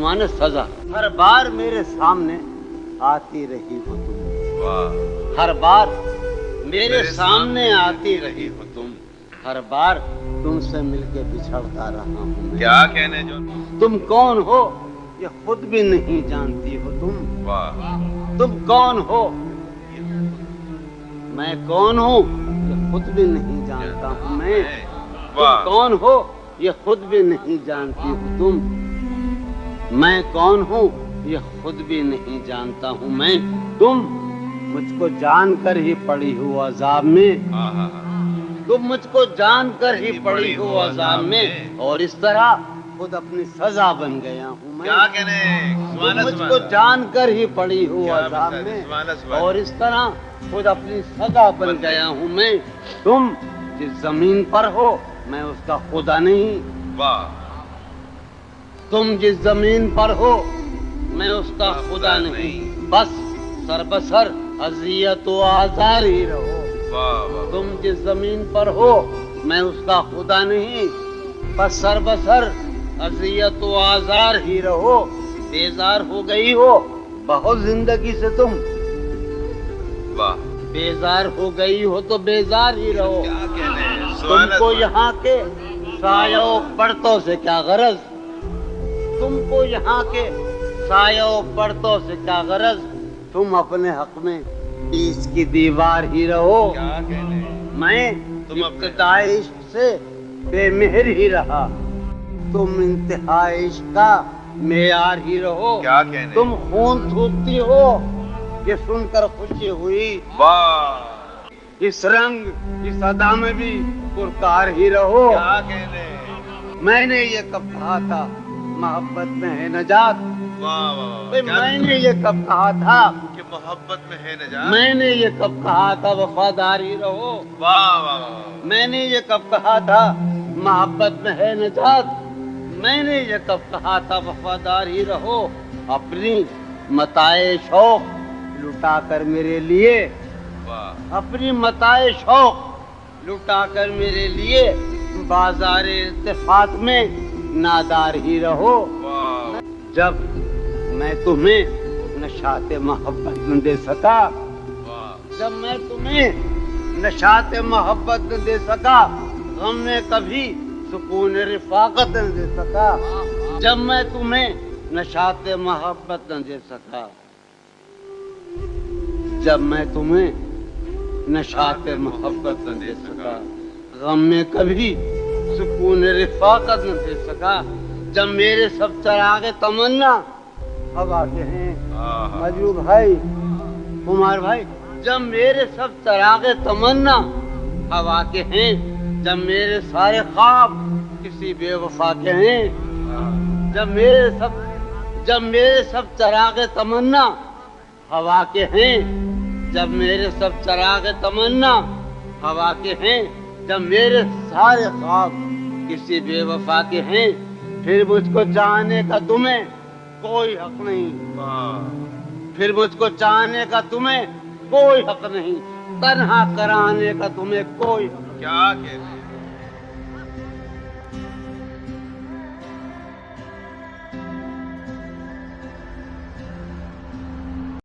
माने सजा। हर बार मेरे सामने आती रही हो तुम, वाह। हर बार मेरे सामने आती रही हो तुम, हर बार तुमसे मिलके बिछड़ता रहा हूँ मैं। क्या कहने जो। तुम कौन हो ये खुद भी नहीं जानती हो तुम, वाह। तुम कौन हो, मैं कौन हूँ ये खुद भी नहीं जानता हूँ मैं। तुम वाह। कौन हो ये खुद भी नहीं जानती हो तुम, मैं कौन हूँ ये खुद भी नहीं जानता हूँ मैं। तुम मुझको जानकर ही पड़ी हो अजाब में, आहा। तुम मुझको जानकर ही पड़ी हो अजाब में, और इस तरह खुद अपनी सजा बन गया हूँ मैं। क्या कहने। तुम मुझको जानकर ही पड़ी हो क्या अजाब बात है, में, सुभान अल्लाह। और इस तरह खुद अपनी सजा बन गया हूँ मैं। तुम जिस जमीन पर हो मैं उसका खुदा नहीं, वाह। तुम जिस जमीन पर हो मैं उसका खुदा नहीं, बस सरबसर अजियत व आजार ही रहो। वाह वाह। तुम जिस जमीन पर हो मैं उसका खुदा नहीं, बस सरबसर अजियत व आजार ही रहो। बेजार हो गई हो बहुत जिंदगी से तुम, वाह। बेजार हो गई हो तो बेजार ही रहो। क्या कहने। सुभान तुमको अल्लाह। यहाँ के सायों पर्दों से क्या गरज, तुमको यहाँ के सायों पर्दों से क्या गरज, तुम अपने हक में बीच की दीवार ही रहो। क्या कहने। मैं तुम अपने- इब्तिदाई इश्क से बेमेहर ही रहा, तुम इंतहाई इश्क का मेयार ही रहो। क्या कहने। तुम खून थूकती हो ये सुनकर खुशी हुई, वाह। इस रंग इस अदा में भी पुरकार ही रहो। क्या कहने। मैंने ये कब कहा था मोहब्बत में है नजात, वाह वाह। भाई क्या- मैंने ये कब कहा था, कि मोहब्बत में है नजात। मैंने ये कब कहा था वफादार ही रहो, वाह वाह वाह। मैंने ये कब कहा था मोहब्बत में है नजात, मैंने ये कब कहा था वफादार ही रहो। अपनी मताए शौक लुटा कर मेरे लिए, वाह। अपनी मताए शौक लुटा कर मेरे लिए बाजार इत्तेफाक में नादार ही रहो। वाह। जब मैं तुम्हें नशाते मोहब्बत न दे सका, वाह। जब मैं तुम्हें नशाते मोहब्बत न दे सका, गम में कभी सुकून रिफाकत न दे सका, जब मैं तुम्हें नशाते मोहब्बत न दे सका, जब मैं तुम्हें नशाते मोहब्बत न दे सका, गम में कभी सुकून रिफाकत न दे सका, जब मेरे सब चरागे तमन्ना हवा के हैं, आहा। मजरू भाई कुमार भाई, जब मेरे सब चरागे तमन्ना हवा के हैं, जब मेरे सारे ख्वाब किसी बेवफा के हैं, जब मेरे सब चरागे तमन्ना हवा के हैं, जब मेरे सब चरागे तमन्ना हवा के हैं, जब मेरे सारे ख्वाब किसी बेवफा के हैं, फिर मुझको चाहने का तुम्हें कोई हक नहीं, वाह। फिर मुझको चाहने का तुम्हें कोई हक नहीं, तन्हा कराने का तुम्हें कोई हक क्या कहने।